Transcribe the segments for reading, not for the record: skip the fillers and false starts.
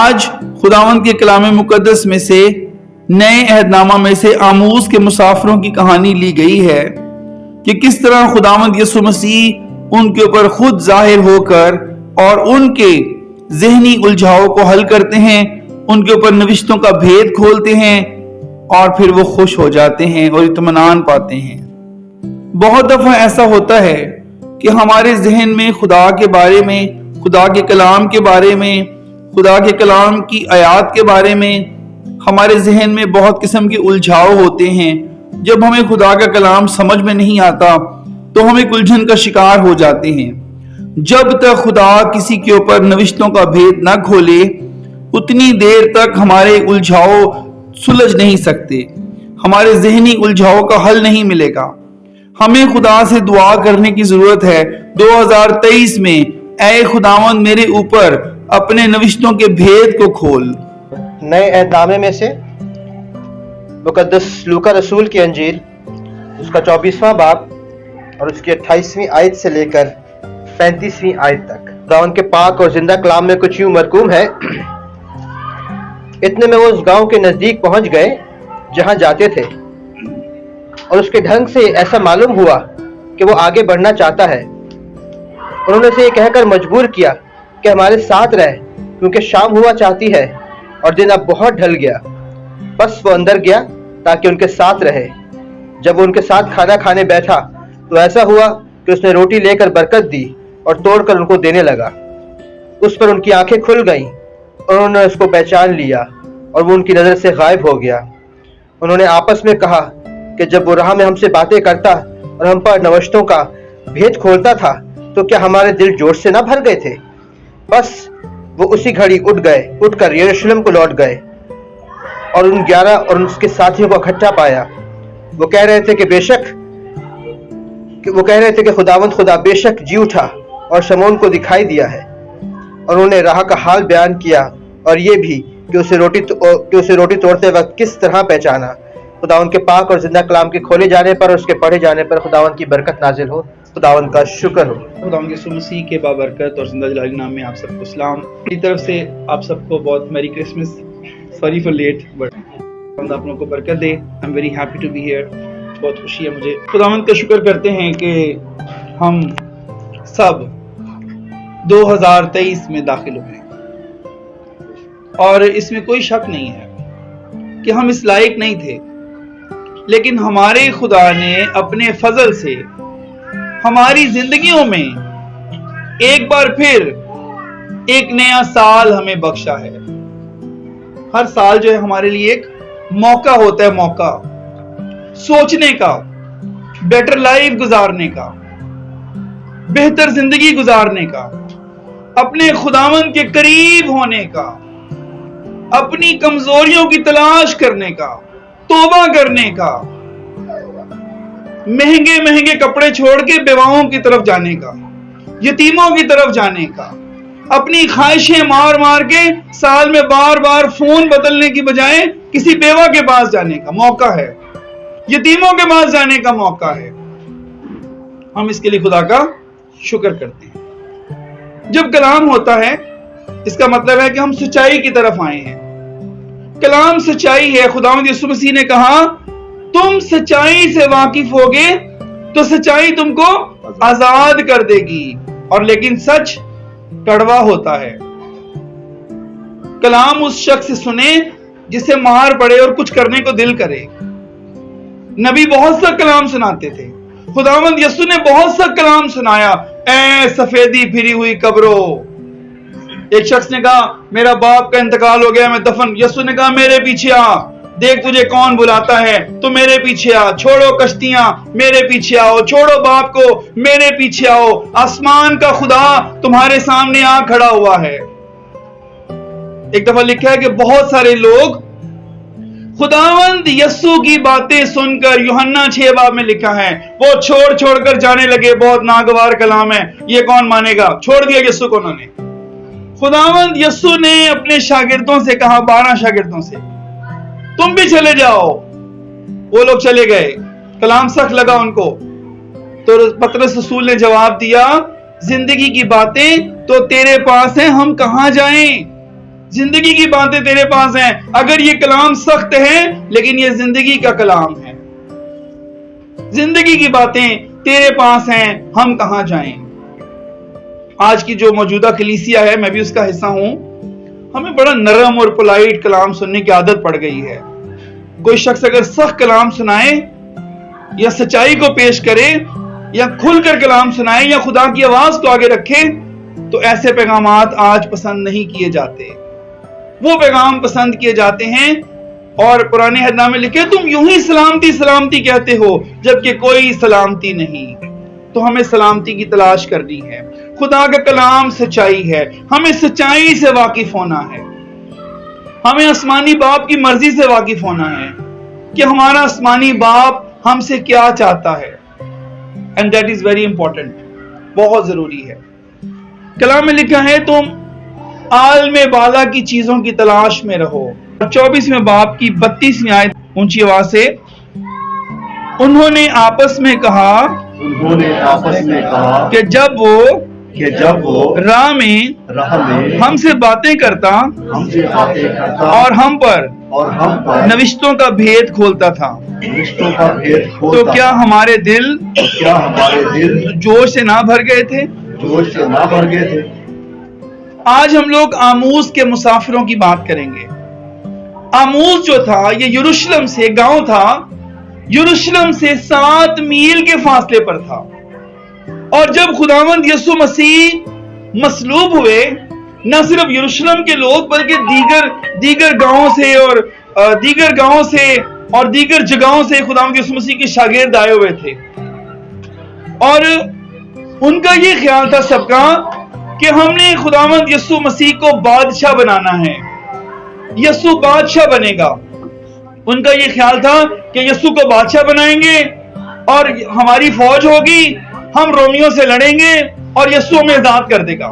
آج خداوند کے کلام مقدس میں سے نئے عہد نامہ میں سے آموز کے مسافروں کی کہانی لی گئی ہے کہ کس طرح خداوند یسوع مسیح ان کے اوپر خود ظاہر ہو کر اور ان کے ذہنی الجھاؤ کو حل کرتے ہیں، ان کے اوپر نوشتوں کا بھید کھولتے ہیں اور پھر وہ خوش ہو جاتے ہیں اور اطمینان پاتے ہیں۔ بہت دفعہ ایسا ہوتا ہے کہ ہمارے ذہن میں خدا کے بارے میں، خدا کے کلام کے بارے میں، خدا کے کلام کی آیات کے بارے میں ہمارے ذہن میں بہت قسم کے الجھاؤ ہوتے ہیں۔ جب ہمیں خدا کا کلام سمجھ میں نہیں آتا تو ہم ایک الجھن کا شکار ہو جاتے ہیں۔ جب تک خدا کسی کے اوپر نوشتوں کا بھید نہ کھولے اتنی دیر تک ہمارے الجھاؤ سلجھ نہیں سکتے، ہمارے ذہنی الجھاؤ کا حل نہیں ملے گا۔ ہمیں خدا سے دعا کرنے کی ضرورت ہے 2023 میں، اے خداوند میرے اوپر اپنے نوشتوں کے بھید کو کھول۔ نئے عہد نامے میں سے مقدس لوکا رسول کی انجیل، اس کا 24واں باب اور اس کی 28ویں آیت سے لے کر 35ویں آیت تک خداوند کے پاک اور زندہ کلام میں کچھ یوں مرقوم ہے۔ اتنے میں وہ اس گاؤں کے نزدیک پہنچ گئے جہاں جاتے تھے، اور اس کے ڈھنگ سے ایسا معلوم ہوا کہ وہ آگے بڑھنا چاہتا ہے۔ انہوں نے اسے یہ کہہ کر مجبور کیا کہ ہمارے ساتھ رہ، کیونکہ شام ہوا چاہتی ہے اور دن اب بہت ڈھل گیا۔ بس وہ اندر گیا تاکہ ان کے ساتھ رہے۔ جب وہ ان کے ساتھ کھانا کھانے بیٹھا تو ایسا ہوا کہ اس نے روٹی لے کر برکت دی اور توڑ کر ان کو دینے لگا۔ اس پر ان کی آنکھیں کھل گئیں اور انہوں نے اس کو پہچان لیا اور وہ ان کی نظر سے غائب ہو گیا۔ انہوں نے آپس میں کہا کہ جب وہ راہ میں ہم سے باتیں کرتا اور ہم پر نوشتوں کا بھید کھولتا تھا تو کیا ہمارے دل جوش سے نہ بھر گئے تھے؟ بس وہ اسی گھڑی اٹھ کر یروشلم کو لوٹ گئے اور ان 11 اور اس کے ساتھیوں کو اکٹھا پایا۔ وہ کہہ رہے تھے کہ خداوند خدا بے شک جی اٹھا اور شمعون کو دکھائی دیا ہے، اور انہوں نے راہ کا حال بیان کیا اور یہ بھی کہ اسے روٹی توڑتے وقت کس طرح پہچانا۔ خداوند کے پاک اور زندہ کلام کے کھولے جانے پر اور اس کے پڑھے جانے پر خداوند کی برکت نازل ہو۔ خداوند کا شکر ہو۔ خداوند یسوع مسیح کے بابرکت اور زندہ جلالی نام میں آپ سب کو سلام۔ میری طرف سے آپ سب کو بہت merry Christmas, sorry for late, but خداوند آپ لوگوں کو برکت دے۔ I am very happy to be here, بہت خوشی ہے مجھے۔ خداوند کا شکر کرتے ہیں کہ ہم سب 2023 میں داخل ہوئے اور اس میں کوئی شک نہیں ہے کہ ہم اس لائق نہیں تھے، لیکن ہمارے خدا نے اپنے فضل سے ہماری زندگیوں میں ایک بار پھر ایک نیا سال ہمیں بخشا ہے۔ ہر سال جو ہے ہمارے لیے ایک موقع ہوتا ہے، موقع سوچنے کا، بیٹر لائف گزارنے کا، بہتر زندگی گزارنے کا، اپنے خداوند کے قریب ہونے کا، اپنی کمزوریوں کی تلاش کرنے کا، توبہ کرنے کا، مہنگے کپڑے چھوڑ کے بیواؤں کی طرف جانے کا، یتیموں کی طرف جانے کا، اپنی خواہشیں مار کے سال میں بار فون بدلنے کی بجائے کسی بیوہ کے پاس جانے کا موقع ہے، یتیموں کے پاس جانے کا موقع ہے۔ ہم اس کے لیے خدا کا شکر کرتے ہیں۔ جب کلام ہوتا ہے اس کا مطلب ہے کہ ہم سچائی کی طرف آئے ہیں۔ کلام سچائی ہے۔ خداوند یسوع مسیح نے کہا تم سچائی سے واقف ہوگے تو سچائی تم کو آزاد کر دے گی، اور لیکن سچ کڑوا ہوتا ہے۔ کلام اس شخص سے سنے جسے مار پڑے اور کچھ کرنے کو دل کرے۔ نبی بہت سا کلام سناتے تھے، خداوند یسوع نے بہت سا کلام سنایا۔ اے سفیدی پھری ہوئی قبروں، ایک شخص نے کہا میرا باپ کا انتقال ہو گیا، میں دفن۔ یسوع نے کہا میرے پیچھے آ، دیکھ تجھے کون بلاتا ہے، تو میرے پیچھے آ۔ چھوڑو کشتیاں، میرے پیچھے آؤ۔ چھوڑو باپ کو، میرے پیچھے آؤ۔ آسمان کا خدا تمہارے سامنے آ کھڑا ہوا ہے۔ ایک دفعہ لکھا ہے کہ بہت سارے لوگ خداوند یسوع کی باتیں سن کر، یوحنا 6 باب میں لکھا ہے، وہ چھوڑ کر جانے لگے۔ بہت ناگوار کلام ہے، یہ کون مانے گا؟ چھوڑ دیا یسوع کو انہوں نے۔ خداوند یسوع نے اپنے شاگردوں سے کہا، 12 شاگردوں سے، تم بھی چلے جاؤ۔ وہ لوگ چلے گئے، کلام سخت لگا ان کو، تو پطرس رسول نے جواب دیا، زندگی کی باتیں تو تیرے پاس ہیں، ہم کہاں جائیں؟ زندگی کی باتیں تیرے پاس ہیں. اگر یہ کلام سخت ہے لیکن یہ زندگی کا کلام ہے. زندگی کی باتیں تیرے پاس ہیں, ہم کہاں جائیں. آج کی جو موجودہ کلیسیا ہے, میں بھی اس کا حصہ ہوں, ہمیں بڑا نرم اور پولائٹ کلام سننے کی عادت پڑ گئی ہے. کوئی شخص اگر سخت کلام سنائے یا سچائی کو پیش کرے یا کھل کر کلام سنائے یا خدا کی آواز کو آگے رکھے تو ایسے پیغامات آج پسند نہیں کیے جاتے. وہ پیغام پسند کیے جاتے ہیں اور قرآن عہد میں لکھے تم یوں ہی سلامتی سلامتی کہتے ہو جبکہ کوئی سلامتی نہیں. تو ہمیں سلامتی کی تلاش کرنی ہے. خدا کا کلام سچائی ہے, ہمیں سچائی سے واقف ہونا ہے. ہمیں آسمانی باپ کی مرضی سے واقف ہونا ہے کہ ہمارا آسمانی باپ ہم سے کیا چاہتا ہے. And that is very important, بہت ضروری ہے. کلام میں لکھا ہے تم عالم بالا کی چیزوں کی تلاش میں رہو. 24ویں باب کی 32ویں آیت اونچی آواز سے, انہوں نے آپس میں کہا کہ جب وہ راہ میں ہم سے باتیں کرتا اور ہم پر نوشتوں کا بھید کھولتا تھا تو کیا ہمارے دل جوش سے نہ بھر گئے تھے. آج ہم لوگ آموز کے مسافروں کی بات کریں گے. آموز جو تھا یہ یروشلم سے گاؤں تھا, یروشلم سے 7 میل کے فاصلے پر تھا. اور جب خداوند یسوع مسیح مصلوب ہوئے, نہ صرف یروشلم کے لوگ بلکہ دیگر گاؤں سے اور دیگر جگہوں سے خداوند یسوع مسیح کے شاگرد آئے ہوئے تھے. اور ان کا یہ خیال تھا سب کا کہ ہم نے خداوند یسوع مسیح کو بادشاہ بنانا ہے, یسوع بادشاہ بنے گا. ان کا یہ خیال تھا کہ یسوع کو بادشاہ بنائیں گے اور ہماری فوج ہوگی, ہم رومیوں سے لڑیں گے اور یسوع ہمیں آزاد کر دے گا.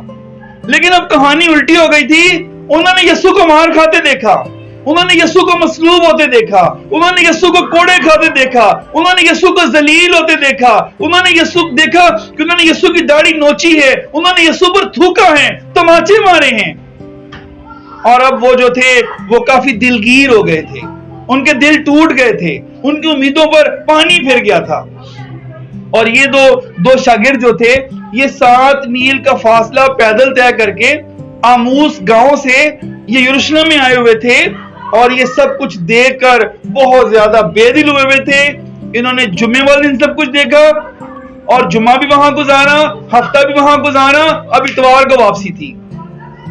لیکن اب کہانی الٹی ہو گئی تھی. انہوں نے یسوع کو مار کھاتے دیکھا, انہوں نے یسوع کو مصلوب ہوتے دیکھا, انہوں نے یسوع کو کوڑے کھاتے دیکھا, انہوں نے یسوع کو ذلیل ہوتے دیکھا, انہوں نے یسوع دیکھا کہ انہوں نے یسوع کی داڑھی نوچی ہے, انہوں نے یسوع پر تھوکا ہے, تماچے مارے ہیں. اور اب وہ جو تھے وہ کافی دلگیر ہو گئے تھے, ان کے دل ٹوٹ گئے تھے, ان کی امیدوں پر پانی پھر گیا تھا. اور یہ دو شاگرد جو تھے یہ 7 میل کا فاصلہ پیدل طے کر کے آموس گاؤں سے یہ یروشلم میں آئے ہوئے تھے اور یہ سب کچھ دیکھ کر بہت زیادہ بے دل ہوئے تھے. انہوں نے جمعے والے دن سب کچھ دیکھا اور جمعہ بھی وہاں گزارا, ہفتہ بھی وہاں گزارا, اب اتوار کو واپسی تھی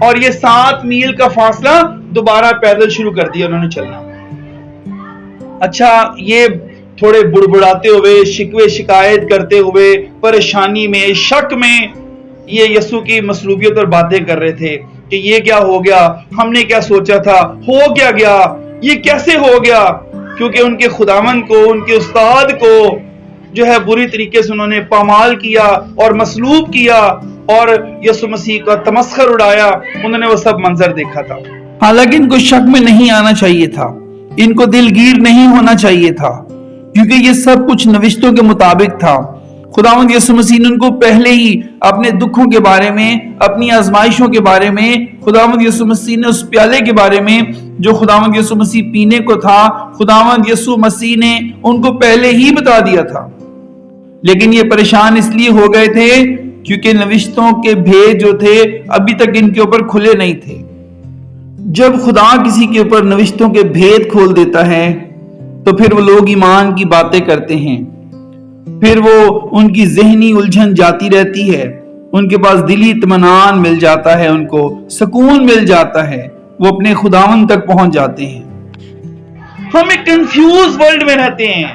اور یہ 7 میل کا فاصلہ دوبارہ پیدل شروع کر دیا انہوں نے چلنا. اچھا, یہ تھوڑے بڑبڑاتے ہوئے, شکوے شکایت کرتے ہوئے, پریشانی میں, شک میں یہ یسوع کی مصلوبیت پر باتیں کر رہے تھے کہ یہ کیا ہو گیا, ہم نے کیا سوچا تھا, ہو کیا گیا, یہ کیسے ہو گیا. کیونکہ ان کے خداوند کو, ان کے استاد کو جو ہے بری طریقے سے انہوں نے پامال کیا اور مصلوب کیا اور یسوع مسیح کا تمسخر اڑایا. انہوں نے وہ سب منظر دیکھا تھا. حالانکہ ان کو شک میں نہیں آنا چاہیے تھا, ان کو دلگیر نہیں ہونا چاہیے تھا, کیونکہ یہ سب کچھ نوشتوں کے مطابق تھا. خداوند یسوع مسیح نے ان کو پہلے ہی اپنے دکھوں کے بارے میں, اپنی آزمائشوں کے بارے میں, خداوند یسوع مسیح نے اس پیالے کے بارے میں جو خداوند یسوع مسیح پینے کو تھا, خداوند یسوع مسیح نے ان کو پہلے ہی بتا دیا تھا. لیکن یہ پریشان اس لیے ہو گئے تھے کیونکہ نوشتوں کے بھید جو تھے ابھی تک ان کے اوپر کھلے نہیں تھے. جب خدا کسی کے اوپر نوشتوں کے بھید کھول دیتا ہے تو پھر وہ لوگ ایمان کی باتیں کرتے ہیں, پھر وہ ان کی ذہنی الجھن جاتی رہتی ہے, ان کے پاس دلی اطمینان مل جاتا ہے, ان کو سکون مل جاتا ہے, وہ اپنے خداوند تک پہنچ جاتے ہیں. ہم ایک کنفیوز ورلڈ میں رہتے ہیں,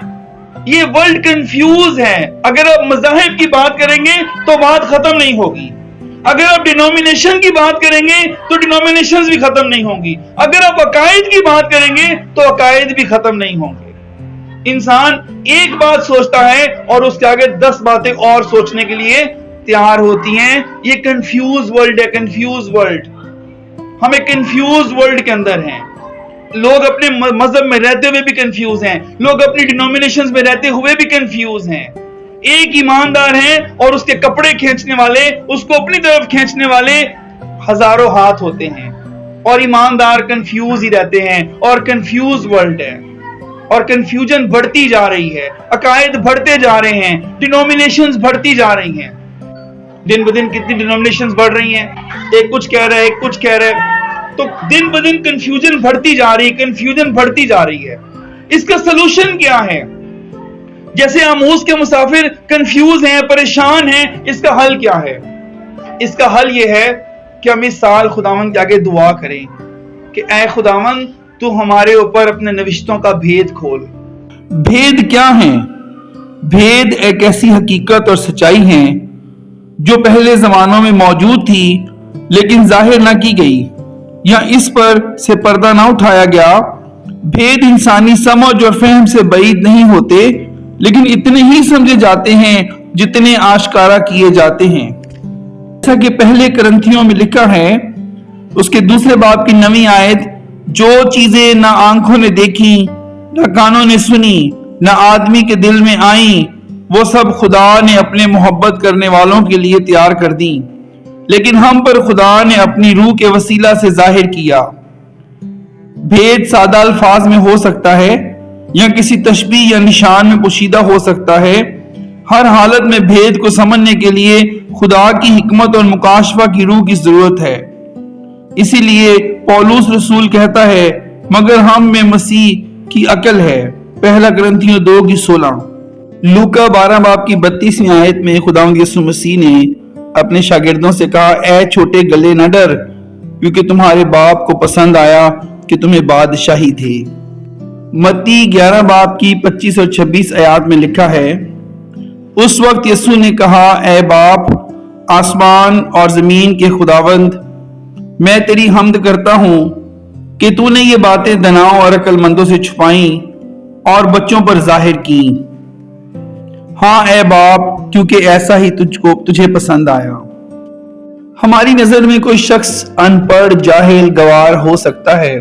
یہ ورلڈ کنفیوز ہے. اگر آپ مذاہب کی بات کریں گے تو بات ختم نہیں ہوگی, اگر آپ ڈینومینیشن کی بات کریں گے تو ڈینومینیشنز بھی ختم نہیں ہوں گی, اگر آپ عقائد کی بات کریں گے تو عقائد بھی ختم نہیں ہوں گے. انسان ایک بات سوچتا ہے اور اس کے آگے 10 باتیں اور سوچنے کے لیے تیار ہوتی ہیں. یہ کنفیوز ورلڈ ہے, کنفیوز ورلڈ. ہم ایک کنفیوز ورلڈ کے اندر ہیں. لوگ اپنے مذہب میں رہتے ہوئے بھی کنفیوز ہیں, لوگ اپنی ڈینومینیشنز میں رہتے ہوئے بھی کنفیوز ہیں. ایک ایماندار ہیں اور اس کے کپڑے کھینچنے والے, اس کو اپنی طرف کھینچنے والے ہزاروں ہاتھ ہوتے ہیں. اور ایماندار کنفیوز ہی رہتے ہیں اور کنفیوز ورلڈ ہے اور کنفیوژن بڑھتی جا رہی ہے، عقائد بڑھتے جا رہے ہیں، ڈینومینیشنز بڑھتی جا رہی ہیں. دن بدن کتنی ڈینومینیشنز بڑھ رہی ہیں، ایک کچھ کہہ رہا ہے ایک کچھ کہہ رہا ہے، تو دن بدن کنفیوژن بڑھتی جا رہی ہے، کنفیوژن بڑھتی جا رہی ہے. اس کا سلوشن کیا ہے؟ جیسے آموز کے مسافر کنفیوز ہیں، پریشان ہیں، اس کا حل کیا ہے؟ اس کا حل یہ ہے کہ ہم اس سال خداوند کے آگے دعا کریں کہ اے خداوند تو ہمارے اوپر اپنے نوشتوں کا بھید کھول. بھید کیا ہیں؟ بھید ایک ایسی حقیقت اور سچائی ہیں جو پہلے زمانوں میں موجود تھی لیکن ظاہر نہ کی گئی یا اس پر سے پردہ نہ اٹھایا گیا. بھید انسانی سمجھ اور فہم سے بعید نہیں ہوتے لیکن اتنے ہی سمجھے جاتے ہیں جتنے آشکارا کیے جاتے ہیں. جیسا کہ پہلے کرنتھیوں میں لکھا ہے اس کے 2 باب کی 9 آیت، جو چیزیں نہ آنکھوں نے دیکھی نہ کانوں نے سنی نہ آدمی کے دل میں آئیں وہ سب خدا نے اپنے محبت کرنے والوں کے لیے تیار کر دیں، لیکن ہم پر خدا نے اپنی روح کے وسیلہ سے ظاہر کیا. بھید سادہ الفاظ میں ہو سکتا ہے یا کسی تشبیہ یا نشان میں پوشیدہ ہو سکتا ہے. ہر حالت میں بھید کو سمجھنے کے لیے خدا کی حکمت اور مکاشفہ کی روح کی ضرورت ہے. اسی لیے پولس رسول کہتا ہے مگر ہم میں مسیح کی عقل ہے، پہلا کرنتھیوں 2:16. لوکا 12 باب کی 32 آیت میں خداوند یسوع مسیح نے اپنے شاگردوں سے کہا اے چھوٹے گلے نہ ڈر کیونکہ تمہارے باپ کو پسند آیا کہ تمہیں بادشاہی دے. متی 11 باب کی 25 اور 26 آیات میں لکھا ہے اس وقت یسوع نے کہا اے باپ آسمان اور زمین کے خداوند میں تیری حمد کرتا ہوں کہ تو نے یہ باتیں دناؤں اور عقل مندوں سے چھپائیں اور بچوں پر ظاہر کی. ہاں اے باپ کیونکہ ایسا ہی تجھے پسند آیا. ہماری نظر میں کوئی شخص ان پڑھ جاہل گوار ہو سکتا ہے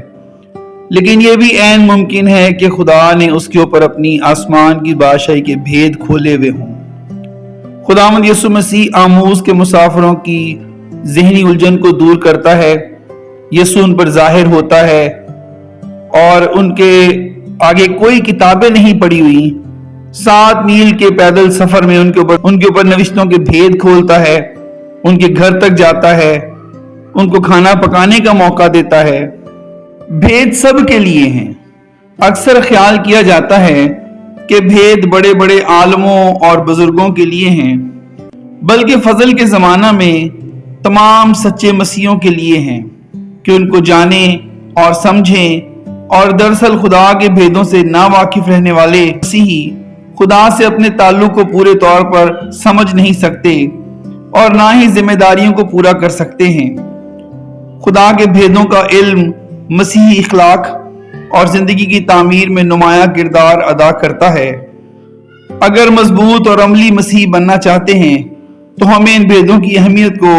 لیکن یہ بھی عین ممکن ہے کہ خدا نے اس کے اوپر اپنی آسمان کی بادشاہی کے بھید کھولے ہوئے ہوں. خداوند یسوع مسیح آموز کے مسافروں کی ذہنی الجھن کو دور کرتا ہے. یسوع ان پر ظاہر ہوتا ہے اور ان کے آگے کوئی کتابیں نہیں پڑی ہوئی. 7 میل کے پیدل سفر میں ان کے اوپر نوشتوں کے بھید کھولتا ہے، ان کے گھر تک جاتا ہے، ان کو کھانا پکانے کا موقع دیتا ہے. بھید سب کے لیے ہیں. اکثر خیال کیا جاتا ہے کہ بھید بڑے بڑے عالموں اور بزرگوں کے لیے ہیں بلکہ فضل کے زمانہ میں تمام سچے مسیحوں کے لیے ہیں کہ ان کو جانیں اور سمجھیں. اور دراصل خدا کے بھیدوں سے نا واقف رہنے والے مسیحی خدا سے اپنے تعلق کو پورے طور پر سمجھ نہیں سکتے اور نہ ہی ذمہ داریوں کو پورا کر سکتے ہیں. خدا کے بھیدوں کا علم مسیحی اخلاق اور زندگی کی تعمیر میں نمایاں کردار ادا کرتا ہے. اگر مضبوط اور عملی مسیحی بننا چاہتے ہیں تو ہمیں ان بھیدوں کی اہمیت کو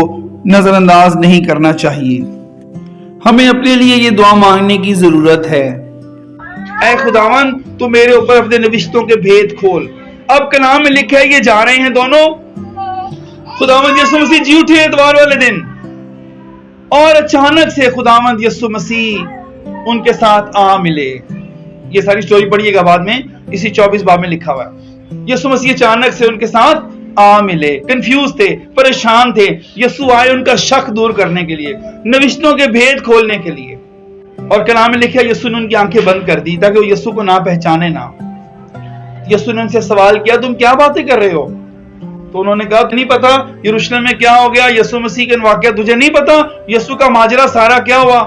نظر انداز نہیں کرنا چاہیے. ہمیں اپنے لیے یہ دعا مانگنے کی ضرورت ہے اے خداوند تو میرے اوپر اپنے نوشتوں کے بھید کھول. اب کلام میں لکھا ہے یہ جا رہے ہیں دونوں. خداوند یسوع مسیح جی اٹھے اتوار والے دن اور اچانک سے خداوند یسوع مسیح ان کے ساتھ آ ملے. یہ ساری سٹوری پڑھیے گا بعد میں، اسی 24 باب میں لکھا ہوا ہے. یسوع مسیح اچانک سے ان کے ساتھ آ ملے. کنفیوز تھے، پریشان تھے. یسوع آئے ان کا شک دور کرنے کے لیے، نوشتوں کے بھید کھولنے کے لیے. اور کلام میں لکھا یسوع نے ان کی آنکھیں بند کر دی تاکہ وہ یسوع کو نہ پہچانے نہ. یسوع نے ان سے سوال کیا تم کیا باتیں کر رہے ہو؟ تو انہوں نے کہا نہیں پتا یروشلم میں کیا ہو گیا، یسوع مسیح کے واقعہ تجھے نہیں پتا، یسوع کا ماجرا سارا کیا ہوا.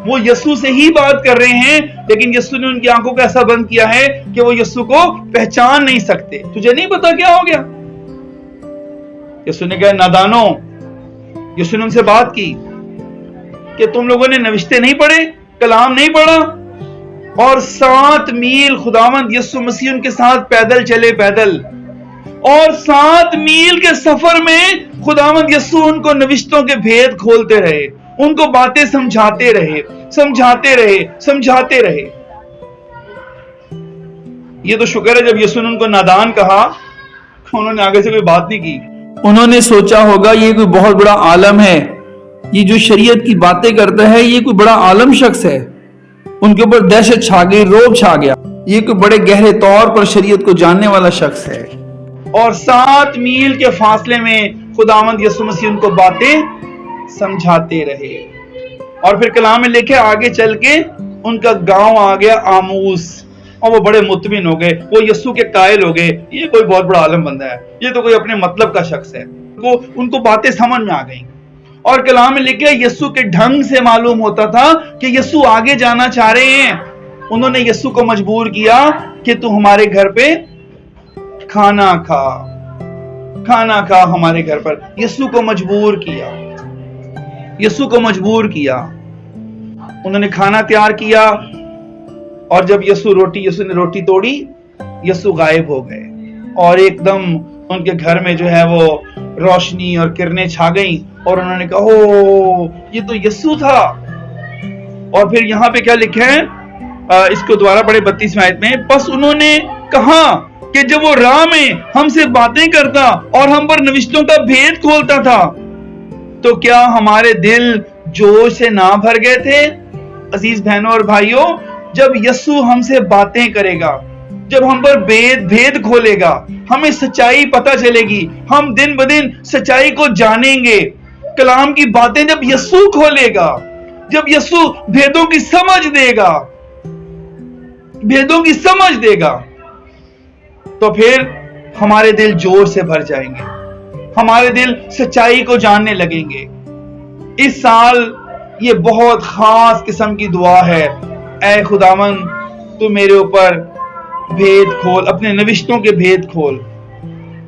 وہ یسوع سے ہی بات کر رہے ہیں لیکن یسوع نے ان کی آنکھوں کو ایسا بند کیا ہے کہ وہ یسوع کو پہچان نہیں سکتے. تجھے نہیں پتا کیا ہو گیا؟ یسوع نے کہا نادانو. یسوع نے ان سے بات کی کہ تم لوگوں نے نوشتے نہیں پڑھے، کلام نہیں پڑھا. اور 7 میل خداوند یسوع مسیح ان کے ساتھ پیدل چلے، پیدل. اور 7 میل کے سفر میں خداوند یسوع ان کو نوشتوں کے بھید کھولتے رہے، ان کو باتیں سمجھاتے رہے، سمجھاتے رہے، سمجھاتے رہے. یہ تو شکر ہے جب یسوع نے ان کو نادان کہا انہوں نے آگے سے کوئی بات نہیں کی. انہوں نے سوچا ہوگا یہ کوئی بہت بڑا عالم ہے یہ جو شریعت کی باتیں کرتا ہے یہ کوئی بڑا عالم شخص ہے. ان کے اوپر دہشت چھا گئی، روب چھا گیا. یہ کوئی بڑے گہرے طور پر شریعت کو جاننے والا شخص ہے. اور 7 میل کے فاصلے میں خداوند یسوع مسیح ان کو باتیں سمجھاتے رہے. اور پھر کلام میں لکھے آگے چل کے ان کا گاؤں آ گیا آموس، اور وہ بڑے مطمئن ہو گئے، وہ یسوع کے قائل ہو گئے یہ کوئی بہت بڑا عالم بندہ ہے، یہ تو کوئی اپنے مطلب کا شخص ہے. ان کو باتیں سمجھ میں آ گئیں. اور کلام میں لکھے یسوع کے ڈھنگ سے معلوم ہوتا تھا کہ یسوع آگے جانا چاہ رہے ہیں. انہوں نے یسوع کو مجبور کیا کہ تو ہمارے گھر پہ کھانا کھا ہمارے گھر پر. یسوع کو مجبور کیا. انہوں نے کھانا تیار کیا، اور جب یسوع نے روٹی توڑی، یسوع غائب ہو گئے. اور ایک دم ان کے گھر میں جو ہے وہ روشنی اور کرنیں چھا گئیں، اور انہوں نے کہا اوہ یہ تو یسوع تھا. اور پھر یہاں پہ کیا لکھا ہے، اس کو دوبارہ پڑھے 32ویں آیت میں. بس انہوں نے کہا کہ جب وہ راہ میں ہم سے باتیں کرتا اور ہم پر نوشتوں کا بھید کھولتا تھا تو کیا ہمارے دل جوش سے نہ بھر گئے تھے؟ عزیز بہنوں اور بھائیوں، جب یسوع ہم سے باتیں کرے گا، جب ہم پر بھید کھولے گا، ہمیں سچائی پتہ چلے گی، ہم دن بدن سچائی کو جانیں گے. کلام کی باتیں جب یسوع کھولے گا، جب یسوع بھیدوں کی سمجھ دے گا تو پھر ہمارے دل جوش سے بھر جائیں گے، ہمارے دل سچائی کو جاننے لگیں گے. اس سال یہ بہت خاص قسم کی دعا ہے، اے خداوند تو میرے اوپر بھید کھول، اپنے نوشتوں کے بھید کھول.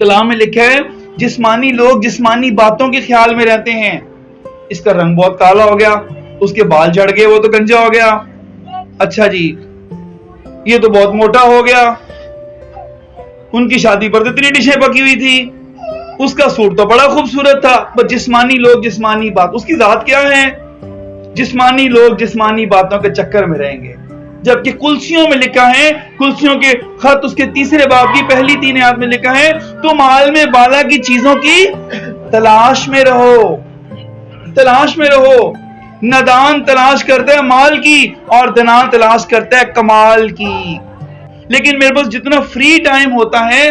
کلام میں لکھا ہے جسمانی لوگ جسمانی باتوں کے خیال میں رہتے ہیں. اس کا رنگ بہت کالا ہو گیا، اس کے بال جھڑ گئے، وہ تو گنجا ہو گیا. اچھا جی، یہ تو بہت موٹا ہو گیا، ان کی شادی پر تو اتنی ڈشیں پکی ہوئی تھی، اس کا سوٹ تو بڑا خوبصورت تھا. بس جسمانی لوگ جسمانی بات، اس کی ذات کیا ہے؟ جسمانی لوگ جسمانی باتوں کے چکر میں رہیں گے. جبکہ کلسیوں میں لکھا ہے، کلسیوں کے خط اس کے 3 باب کی پہلی 3 آیات میں لکھا ہے، تم عالم بالا کی چیزوں کی تلاش میں رہو. ندان تلاش کرتا ہے مال کی اور دنان تلاش کرتا ہے کمال کی. لیکن میرے پاس جتنا فری ٹائم ہوتا ہے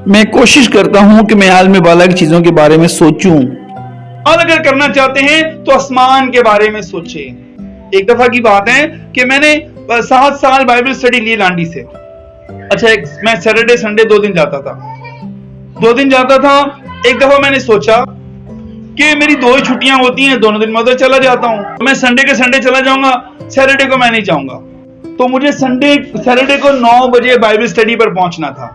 میں کوشش کرتا ہوں کہ میں عالم بالا کی چیزوں کے بارے میں سوچوں، اور اگر کرنا چاہتے ہیں تو آسمان کے بارے میں سوچیں. ایک دفعہ کی بات ہے کہ میں نے 7 سال بائبل اسٹڈی لی لانڈی سے. اچھا، میں سیٹرڈے سنڈے 2 دن جاتا تھا. ایک دفعہ میں نے سوچا کہ میری 2 ہی چھٹیاں ہوتی ہیں، دونوں دن میں ادھر چلا جاتا ہوں. میں سنڈے کے سنڈے چلا جاؤں گا، سیٹرڈے کو میں نہیں جاؤں گا. تو مجھے سیٹرڈے کو 9 بجے بائبل اسٹڈی پر پہنچنا تھا.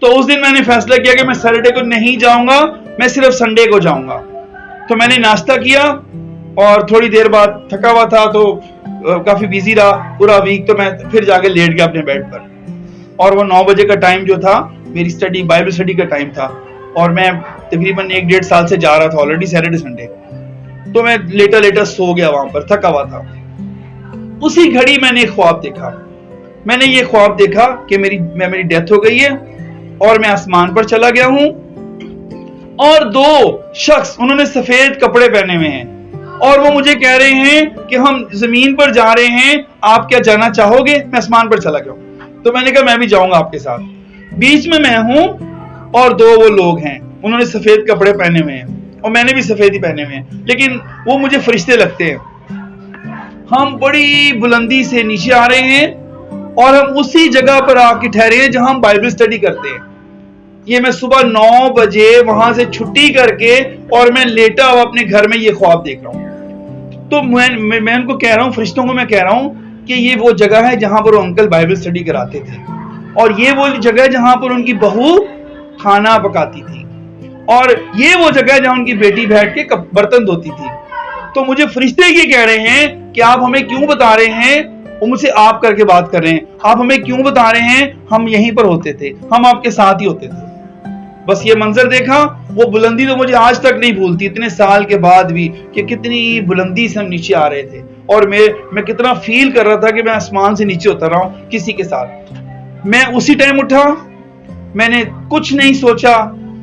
تو اس دن میں نے فیصلہ کیا کہ میں سیٹرڈے کو نہیں جاؤں گا، میں صرف سنڈے کو جاؤں گا. تو میں نے ناشتہ کیا، اور تھوڑی دیر بعد تھکا ہوا تھا تو کافی بیزی رہا پورا ویک، تو میں پھر جا کے لیٹ گیا اپنے بیڈ پر. اور وہ 9 بجے کا ٹائم جو تھا میری بائبل اسٹڈی کا ٹائم تھا، اور میں تقریباً 1-1.5 سال سے جا رہا تھا آلریڈی سیٹرڈے سنڈے. تو میں لیٹا سو گیا وہاں پر، تھکا ہوا تھا. اسی گھڑی میں نے ایک خواب دیکھا. میں نے یہ خواب دیکھا کہ میری ڈیتھ ہو گئی ہے اور میں آسمان پر چلا گیا ہوں، اور 2 شخص انہوں نے سفید کپڑے پہنے ہوئے ہیں، اور وہ مجھے کہہ رہے ہیں کہ ہم زمین پر جا رہے ہیں، آپ کیا جانا چاہو گے؟ میں آسمان پر چلا گیا ہوں. تو میں نے کہا میں بھی جاؤں گا آپ کے ساتھ. بیچ میں ہوں اور 2 وہ لوگ ہیں، انہوں نے سفید کپڑے پہنے ہوئے ہیں اور میں نے بھی سفید ہی پہنے ہوئے ہیں، لیکن وہ مجھے فرشتے لگتے ہیں. ہم بڑی بلندی سے نیچے آ رہے ہیں اور ہم اسی جگہ پر آ کے ٹھہرے ہیں جہاں ہم بائبل اسٹڈی کرتے ہیں. یہ میں صبح 9 بجے وہاں سے چھٹی کر کے اور میں لیٹا ہوا اپنے گھر میں یہ خواب دیکھ رہا ہوں. تو میں ان کو کہہ رہا ہوں، فرشتوں کو میں کہہ رہا ہوں کہ یہ وہ جگہ ہے جہاں پر وہ انکل بائبل اسٹڈی کراتے تھے، اور یہ وہ جگہ ہے جہاں پر ان کی بہو کھانا پکاتی تھی، اور یہ وہ جگہ ہے جہاں ان کی بیٹی بیٹھ کے برتن دھوتی تھی. تو مجھے فرشتے یہ کہہ رہے ہیں کہ آپ ہمیں کیوں بتا رہے ہیں، وہ مجھ سے آپ کر کے بات کر رہے ہیں، آپ ہمیں کیوں بتا رہے ہیں، ہم یہیں پر ہوتے تھے، ہم آپ کے ساتھ ہی ہوتے تھے. بس یہ منظر دیکھا، وہ بلندی تو مجھے آج تک نہیں بھولتی اتنے سال کے بعد بھی، کہ کتنی بلندی سے ہم نیچے آ رہے تھے، اور میں کتنا فیل کر رہا تھا کہ میں آسمان سے نیچے اتر رہا ہوں کسی کے ساتھ. میں اسی ٹائم اٹھا، میں نے کچھ نہیں سوچا،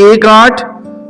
1:8,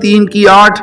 3:8